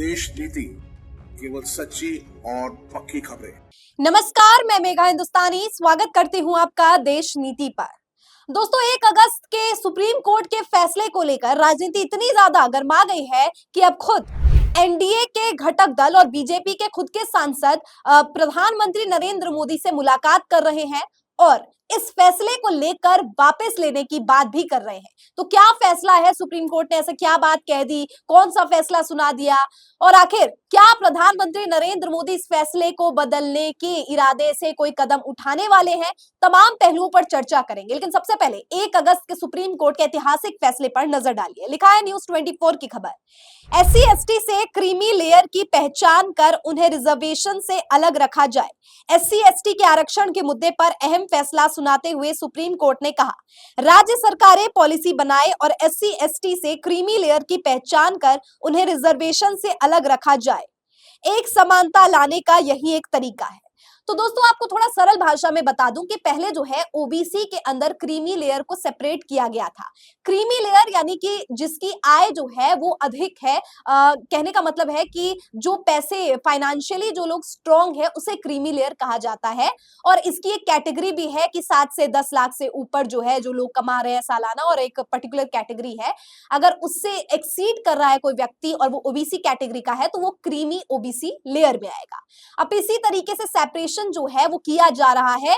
देश नीति, केवल सच्ची और पक्की खबरें। नमस्कार, मैं मेघा हिंदुस्तानी स्वागत करती हूं आपका देश नीति पर। दोस्तों, 1 अगस्त के सुप्रीम कोर्ट के फैसले को लेकर राजनीति इतनी ज्यादा गर्मा गई है कि अब खुद एनडीए के घटक दल और बीजेपी के खुद के सांसद प्रधानमंत्री नरेंद्र मोदी से मुलाकात कर रहे हैं और इस फैसले को लेकर वापस लेने की बात भी कर रहे हैं। तो क्या फैसला है, सुप्रीम कोर्ट ने ऐसे क्या बात कह दी, कौन सा फैसला सुना दिया और आखिर क्या प्रधानमंत्री नरेंद्र मोदी इस फैसले को बदलने के इरादे से कोई कदम उठाने वाले हैं, तमाम पहलुओं पर चर्चा करेंगे। लेकिन सबसे पहले 1 अगस्त के सुप्रीम कोर्ट के ऐतिहासिक फैसले पर नजर डालिए। लिखा है न्यूज 24 की खबर, SC ST से क्रीमी लेयर की पहचान कर उन्हें रिजर्वेशन से अलग रखा जाए। SC ST के आरक्षण के मुद्दे पर अहम फैसला सुनाते हुए सुप्रीम कोर्ट ने कहा, राज्य सरकारें पॉलिसी बनाए और SC ST से क्रीमी लेयर की पहचान कर उन्हें रिजर्वेशन से अलग रखा जाए। एक समानता लाने का यही एक तरीका है। तो दोस्तों, आपको थोड़ा सरल भाषा में बता दूं कि पहले जो है ओबीसी के अंदर क्रीमी लेयर को सेपरेट किया गया था। क्रीमी लेयर यानी कि जिसकी आय जो है वो अधिक है, कहने का मतलब है कि जो पैसे फाइनेंशियली जो लोग स्ट्रांग है उसे क्रीमी लेयर कहा जाता है। और इसकी एक कैटेगरी भी है कि 7 से 10 लाख से ऊपर जो है जो लोग कमा रहे हैं सालाना, और एक पर्टिकुलर कैटेगरी है, अगर उससे एक्सीड कर रहा है कोई व्यक्ति और वो ओबीसी कैटेगरी का है तो वो क्रीमी ओबीसी लेयर में आएगा। अब इसी तरीके से सेपरेशन जो है वो किया जा रहा है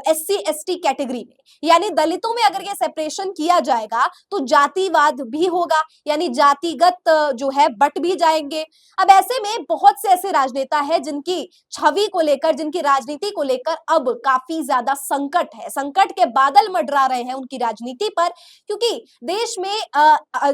SC ST कैटेगरी में, यानी दलितों में अगर ये सेपरेशन किया जाएगा तो जातिवाद भी होगा, यानी जातिगत जो है बट भी जाएंगे। अब ऐसे में बहुत से ऐसे राजनेता हैं जिनकी छवि को लेकर, जिनकी राजनीति को लेकर अब काफी ज्यादा संकट है, संकट के बादल मंडरा रहे हैं उनकी राजनीति पर, क्योंकि देश में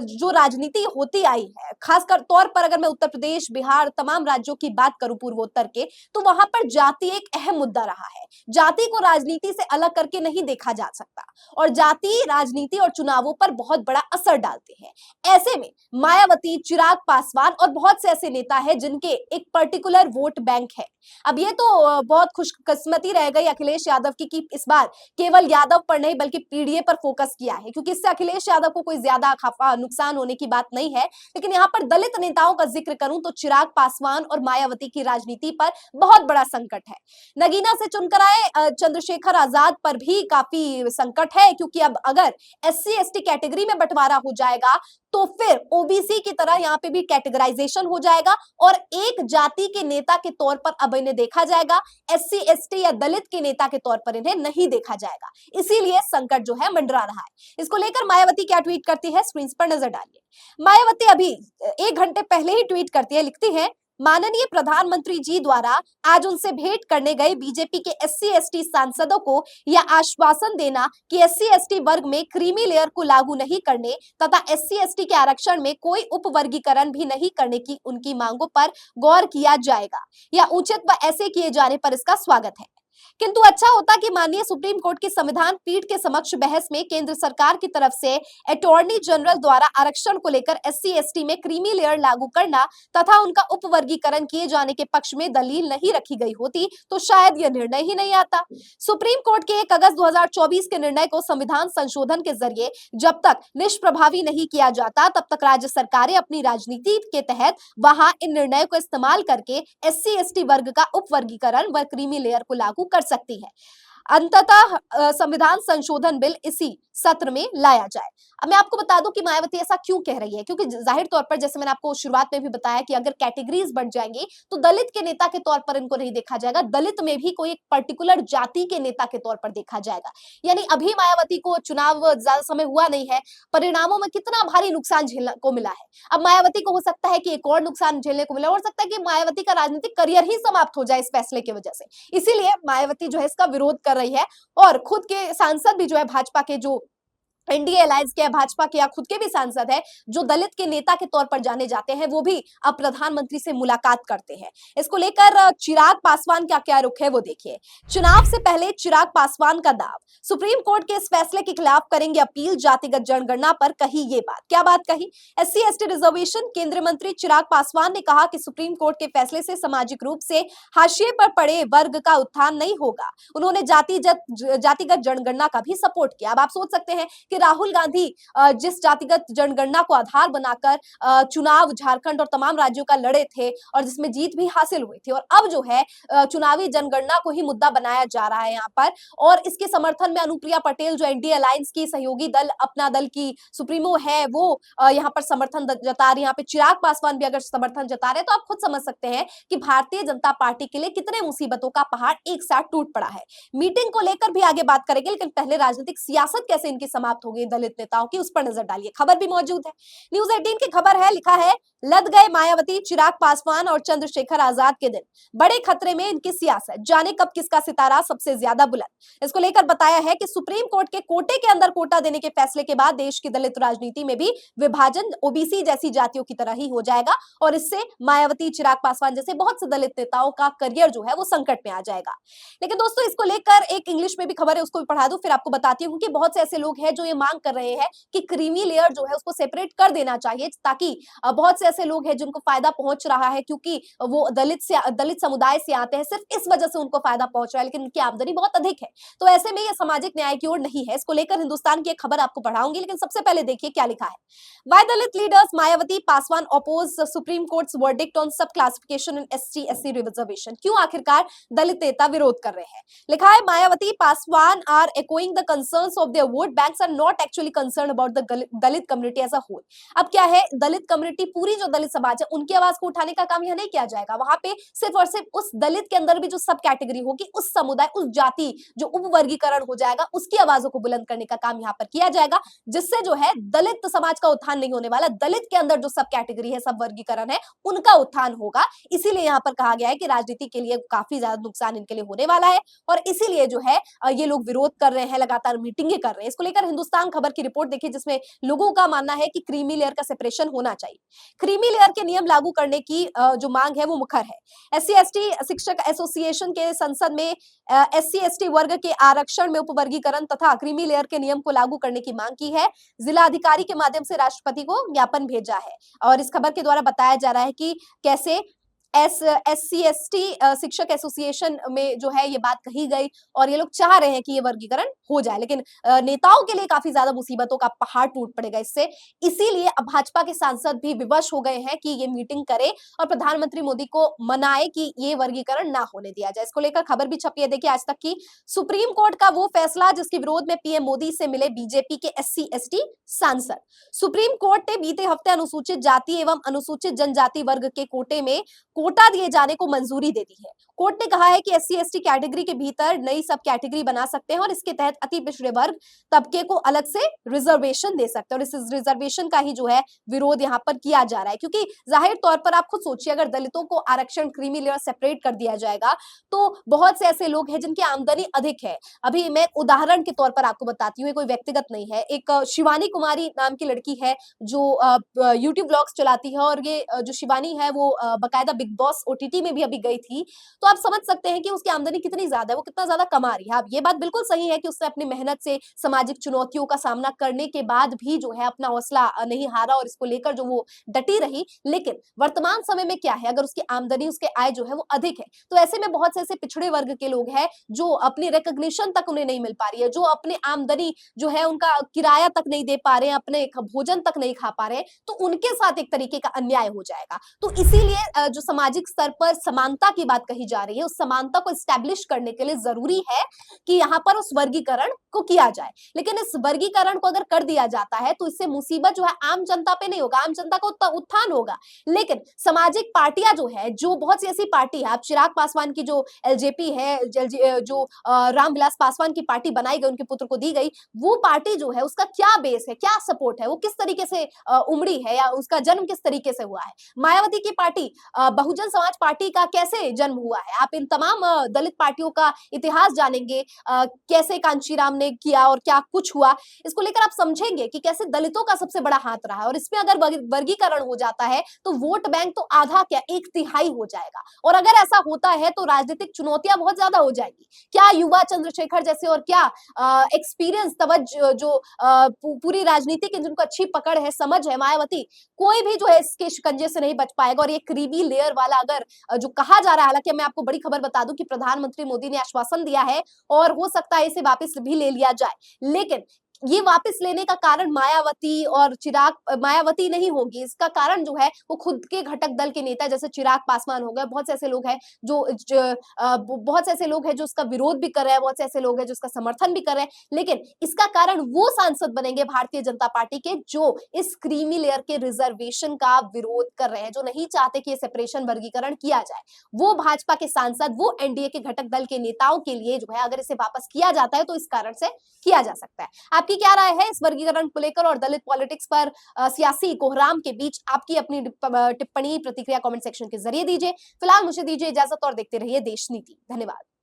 जो राजनीति होती आई है, खासकर तौर पर अगर मैं उत्तर प्रदेश, बिहार, तमाम राज्यों की बात करूं पूर्वोत्तर के, तो वहां पर जाति एक अहम मुद्दा रहा है। जाति को राजनीति से अलग करके नहीं देखा जा सकता और जाति राजनीति और चुनावों पर बहुत बड़ा असर डालते हैं। ऐसे में मायावती, चिराग पासवान और बहुत से ऐसे नेता हैं जिनके एक पर्टिकुलर वोट बैंक है। अब ये तो बहुत खुशकिस्मती रह गई अखिलेश यादव की कि इस बार केवल यादव पर नहीं बल्कि पीडीए पर फोकस किया है, क्योंकि इससे अखिलेश यादव को कोई ज्यादा नुकसान होने की बात नहीं है। लेकिन यहाँ पर दलित नेताओं का जिक्र करूं तो चिराग पासवान और मायावती की राजनीति पर बहुत बड़ा संकट है। नगीना से चुनकर आए चंद्रशेखर आजाद पर भी काफी संकट है, क्योंकि अब अगर SC ST कैटेगरी में बंटवारा हो जाएगा तो फिर ओबीसी की तरह यहाँ पे भी कैटेगराइजेशन हो जाएगा और एक जाति के नेता के तौर पर अब इन्हें देखा जाएगा, SC ST या दलित के नेता के तौर पर इन्हें नहीं देखा जाएगा। इसीलिए संकट जो है मंडरा रहा है। इसको लेकर मायावती क्या ट्वीट करती है, स्क्रीन पर नजर डालिए। मायावती अभी 1 घंटे पहले ही ट्वीट करती है, लिखती है, माननीय प्रधानमंत्री जी द्वारा आज उनसे भेंट करने गए बीजेपी के SC ST सांसदों को यह आश्वासन देना कि SC ST वर्ग में क्रीमी लेयर को लागू नहीं करने तथा SC ST के आरक्षण में कोई उपवर्गीकरण भी नहीं करने की उनकी मांगों पर गौर किया जाएगा या उचित व ऐसे किए जाने पर इसका स्वागत है। किंतु अच्छा होता कि माननीय सुप्रीम कोर्ट की संविधान पीठ के समक्ष बहस में केंद्र सरकार की तरफ से अटॉर्नी जनरल द्वारा आरक्षण को लेकर SC ST में क्रीमी लेयर लागू करना तथा उनका उपवर्गीकरण किए जाने के पक्ष में दलील नहीं रखी गई होती तो शायद यह निर्णय ही नहीं आता। सुप्रीम कोर्ट के 1 अगस्त 2024 के निर्णय को संविधान संशोधन के जरिए जब तक निष्प्रभावी नहीं किया जाता तब तक राज्य सरकारें अपनी राजनीति के तहत वहां इन निर्णयों को इस्तेमाल करके SC ST वर्ग का उपवर्गीकरण व क्रीमी लेयर को लागू कर सकती है। अंततः संविधान संशोधन बिल इसी सत्र में लाया जाए। अब मैं आपको बता दूं कि मायावती ऐसा क्यों कह रही है, क्योंकि जाहिर तौर पर जैसे मैंने आपको शुरुआत में भी बताया कि अगर कैटेगरीज बढ़ जाएंगी तो दलित के नेता के तौर पर इनको नहीं देखा जाएगा, दलित में भी कोई एक पर्टिकुलर जाति के नेता के तौर पर देखा जाएगा। यानी अभी मायावती को चुनाव ज्यादा समय हुआ नहीं है, परिणामों में कितना भारी नुकसान झेलने को मिला है। अब मायावती को हो सकता है कि एक और नुकसान झेलने को मिला, हो सकता है कि मायावती का राजनीतिक करियर ही समाप्त हो जाए इस फैसले की वजह से। इसीलिए मायावती जो है इसका विरोध कर रही है और खुद के सांसद भी जो है भाजपा के, जो एनडीए अलायंस के भाजपा के या खुद के भी सांसद है जो दलित के नेता के तौर पर जाने जाते हैं, वो भी अब प्रधानमंत्री से मुलाकात करते हैं। इसको लेकर चिराग पासवान का क्या रुख है वो देखिए। चुनाव से पहले चिराग पासवान का दाव, सुप्रीम कोर्ट के इस फैसले के खिलाफ करेंगे अपील, जातिगत जनगणना पर कही ये बात। क्या बात कही? SC ST reservation. केंद्रीय मंत्री चिराग पासवान ने कहा कि सुप्रीम कोर्ट के फैसले से सामाजिक रूप से हाशिए पर पड़े वर्ग का उत्थान नहीं होगा। उन्होंने जातिगत जनगणना का भी सपोर्ट किया। अब आप सोच सकते हैं कि राहुल गांधी जिस जातिगत जनगणना को आधार बनाकर चुनाव झारखंड और तमाम राज्यों का लड़े थे और जिसमें जीत भी हासिल हुई थी, और अब जो है चुनावी जनगणना को ही मुद्दा बनाया जा रहा है यहाँ पर। और इसके समर्थन में अनुप्रिया पटेल जो एनडीए अलायंस की सहयोगी दल, अपना दल की सुप्रीमो है, वो यहाँ पर समर्थन जता रही है। यहाँ पे चिराग पासवान भी अगर समर्थन जता रहे हैं, तो आप खुद समझ सकते हैं कि भारतीय जनता पार्टी के लिए कितने मुसीबतों का पहाड़ एक साथ टूट पड़ा है। मीटिंग को लेकर भी आगे बात करेंगे, लेकिन पहले राजनीतिक सियासत कैसे इनकी समाप्त हो गई दलित नेताओं की, उस पर नजर डालिए। खबर भी मौजूद है, न्यूज 18 की खबर है, लिखा है लद गए मायावती, चिराग पासवान और चंद्रशेखर आजाद के दिन, बड़े खतरे में इनकी सियासत, जाने कब किसका सितारा सबसे ज्यादा बुलंद। इसको लेकर बताया है कि सुप्रीम कोर्ट के कोटे के अंदर कोटा देने के फैसले के बाद देश की दलित राजनीति में भी विभाजन ओबीसी जैसी जातियों की तरह ही हो जाएगा, और इससे मायावती, चिराग पासवान जैसे बहुत से दलित नेताओं का करियर जो है वो संकट में आ जाएगा। लेकिन दोस्तों, इसको लेकर एक इंग्लिश में भी खबर है, उसको भी पढ़ा दूं, फिर आपको बताती हूँ कि बहुत से ऐसे लोग हैं जो ये मांग कर रहे हैं कि क्रीमी लेयर जो है उसको सेपरेट कर देना चाहिए, ताकि बहुत से ऐसे लोग हैं जिनको फायदा पहुंच रहा है, क्योंकि वो दलित समुदाय से आते हैं, सिर्फ इस वजह से उनको फायदा पहुंच रहा है, लेकिन उनकी आमदनी बहुत अधिक है, तो ऐसे में ये सामाजिक न्याय की ओर नहीं है। इसको लेकर हिंदुस्तान की एक खबर आपको पढ़ाऊंगी, लेकिन सबसे पहले देखिए क्या लिखा है। Why Dalit leaders Mayawati Paswan oppose the Supreme Court's verdict on sub-classification in ST/SC reservation? क्यों आखिरकार दलित नेता विरोध कर रहे हैं? लिखा है Mayawati Paswan are echoing the concerns of their vote banks are not actually concerned about the Dalit community as a whole. अब क्या है, दलित कम्युनिटी, पूरी जो दलित समाज है, उनकी आवाज को उठाने का काम यहाँ नहीं किया जाएगा। वहां पे सिर्फ और सिर्फ उस दलित के अंदर भी जो सब कैटेगरी होगी, उस समुदाय, उस जाति जो उपवर्गीकरण हो जाएगा, उसकी आवाजों को बुलंद करने का काम यहाँ पर किया जाएगा, जिससे जो है दलित समाज का उत्थान नहीं होने वाला। दलित के अंदर जो सब कैटेगरी है, सब वर्गीकरण है, उनका उत्थान होगा। इसीलिए यहाँ पर कहा गया है कि राजनीति के लिए काफी ज्यादा नुकसान इनके लिए होने वाला है, और इसीलिए जो है ये लोग विरोध कर रहे हैं, लगातार मीटिंगें कर रहे हैं। इसको लेकर हिंदुस्तान खबर की रिपोर्ट देखिए, जिसमें लोगों का मानना है कि क्रीमी लेयर का सेपरेशन होना चाहिए। क्रीमी लेयर के नियम लागू करने की जो मांग है वो मुखर है। SC/ST शिक्षक एसोसिएशन के संसद में SC/ST वर्ग के आरक्षण में उपवर्गीकरण तथा क्रीमी लेयर के नियम को लागू करने की मांग की है। जिला अधिकारी के माध्यम से राष्ट्रपति को ज्ञापन भेजा है, और इस खबर के द्वारा बताया जा रहा है कि कैसे SC/ST शिक्षक एसोसिएशन में जो है ये बात कही गई, और ये लोग चाह रहे हैं कि ये वर्गीकरण हो जाए, लेकिन नेताओं के लिए काफी ज्यादा मुसीबतों का पहाड़ टूट पड़ेगा इससे। इसीलिए अब भाजपा के सांसद भी विवश हो गए हैं कि ये मीटिंग करे और प्रधानमंत्री मोदी को मनाए कि ये वर्गीकरण ना होने दिया जाए। इसको लेकर खबर भी छपी है, देखिए आज तक की। सुप्रीम कोर्ट का वो फैसला जिसके विरोध में पीएम मोदी से मिले बीजेपी के SC/ST सांसद। सुप्रीम कोर्ट ने बीते हफ्ते अनुसूचित जाति एवं अनुसूचित जनजाति वर्ग के कोटे में कोटा दिए जाने को मंजूरी दे दी है। कोर्ट ने कहा है कि SC/ST कैटेगरी के भीतर नई सब कैटेगरी बना सकते हैं, और इसके तहत अति पिछड़े वर्ग तबके को अलग से रिजर्वेशन दे सकते हैं, और इस रिजर्वेशन का ही जो है विरोध यहाँ पर किया जा रहा है, क्योंकि जाहिर तौर पर आप खुद सोचिए, अगर दलितों को आरक्षण, क्रीमी लेयर सेपरेट कर दिया जाएगा, तो बहुत से ऐसे लोग हैं जिनकी आमदनी अधिक है। अभी मैं उदाहरण के तौर पर आपको बताती हूँ, कोई व्यक्तिगत नहीं है, एक शिवानी कुमारी नाम की लड़की है जो यूट्यूब ब्लॉग्स चलाती है, और ये जो शिवानी है वो बाकायदा बिग बॉस OTT में भी अभी गई थी, तो आप समझ सकते हैं कि उसकी आमदनी कितनी ज्यादा है, वो कितना ज्यादा कमा रही है। अब ये बात बिल्कुल सही है कि उसने अपनी मेहनत से सामाजिक चुनौतियों का सामना करने के बाद भी जो है अपना हौसला नहीं हारा, और इसको लेकर जो वो डटी रही। लेकिन वर्तमान समय में क्या है, अगर उसकी आमदनी, उसके आय जो है वो अधिक है, तो ऐसे में बहुत से ऐसे पिछड़े वर्ग के लोग हैं जो अपनी रिकॉग्निशन तक उन्हें नहीं मिल पा रही है, जो अपनी आमदनी जो है उनका किराया तक नहीं दे पा रहे हैं, अपने भोजन तक नहीं खा पा रहे हैं, तो उनके साथ एक तरीके का अन्याय हो जाएगा। तो इसीलिए जो सामाजिक स्तर पर समानता की बात कही जा रही है, उस समानता को एस्टैब्लिश करने के लिए जरूरी है कि यहाँ पर उस वर्गीकरण को किया जाए। लेकिन इस वर्गीकरण को अगर कर दिया जाता है तो इससे मुसीबत जो है आम जनता पे नहीं होगा, आम जनता का उत्थान होगा। लेकिन सामाजिक पार्टियां जो है, जो बहुत सी ऐसी पार्टी है, आप चिराग पासवान की जो LJP है, जो रामविलास पासवान की पार्टी बनाई गई, उनके पुत्र को दी गई, वो पार्टी जो है उसका क्या बेस है, क्या सपोर्ट है, वो किस तरीके से उमड़ी है, या उसका जन्म किस तरीके से हुआ है। मायावती की पार्टी, बहुजन समाज पार्टी का कैसे जन्म हुआ है, आप इन तमाम दलित पार्टियों का इतिहास जानेंगे, कैसे कांशीराम ने किया और क्या कुछ हुआ, इसको लेकर आप समझेंगे कि कैसे दलितों का सबसे बड़ा हाथ रहा है। और इसमें अगर वर्गीकरण हो जाता है तो वोट बैंक तो आधा क्या 1/3 हो जाएगा, और अगर ऐसा होता है तो राजनीतिक चुनौतियां बहुत ज्यादा हो जाएगी। क्या युवा चंद्रशेखर जैसे और क्या एक्सपीरियंस तवज्जो जो पूरी राजनीति की जिनको अच्छी पकड़ है, समझ है, मायावती, कोई भी जो है इसके शिकंजे से नहीं बच पाएगा। और ये क्रीमी लेयर वाला अगर जो कहा जा रहा है, हालांकि मैं आपको बड़ी खबर बता दूं कि प्रधानमंत्री मोदी ने आश्वासन दिया है और हो सकता है इसे वापस भी ले लिया जाए, लेकिन ये वापस लेने का कारण मायावती और मायावती नहीं होगी। इसका कारण जो है वो खुद के घटक दल के नेता जैसे चिराग पासवान हो गए, बहुत से ऐसे लोग हैं बहुत से ऐसे लोग हैं जो उसका विरोध भी कर रहे हैं, बहुत से ऐसे लोग हैं जो उसका समर्थन भी कर रहे हैं। लेकिन इसका कारण वो सांसद बनेंगे भारतीय जनता पार्टी के जो इस क्रीमी लेयर के रिजर्वेशन का विरोध कर रहे हैं, जो नहीं चाहते कि ये सेपरेशन वर्गीकरण किया जाए। वो भाजपा के सांसद, वो एनडीए के घटक दल के नेताओं के लिए जो है अगर इसे वापस किया जाता है तो इस कारण से किया जा सकता है। आपकी क्या राय है इस वर्गीकरण को लेकर और दलित पॉलिटिक्स पर सियासी कोहराम के बीच? आपकी अपनी टिप्पणी प्रतिक्रिया कमेंट सेक्शन के जरिए दीजिए। फिलहाल मुझे दीजिए इजाजत और देखते रहिए देश नीति। धन्यवाद।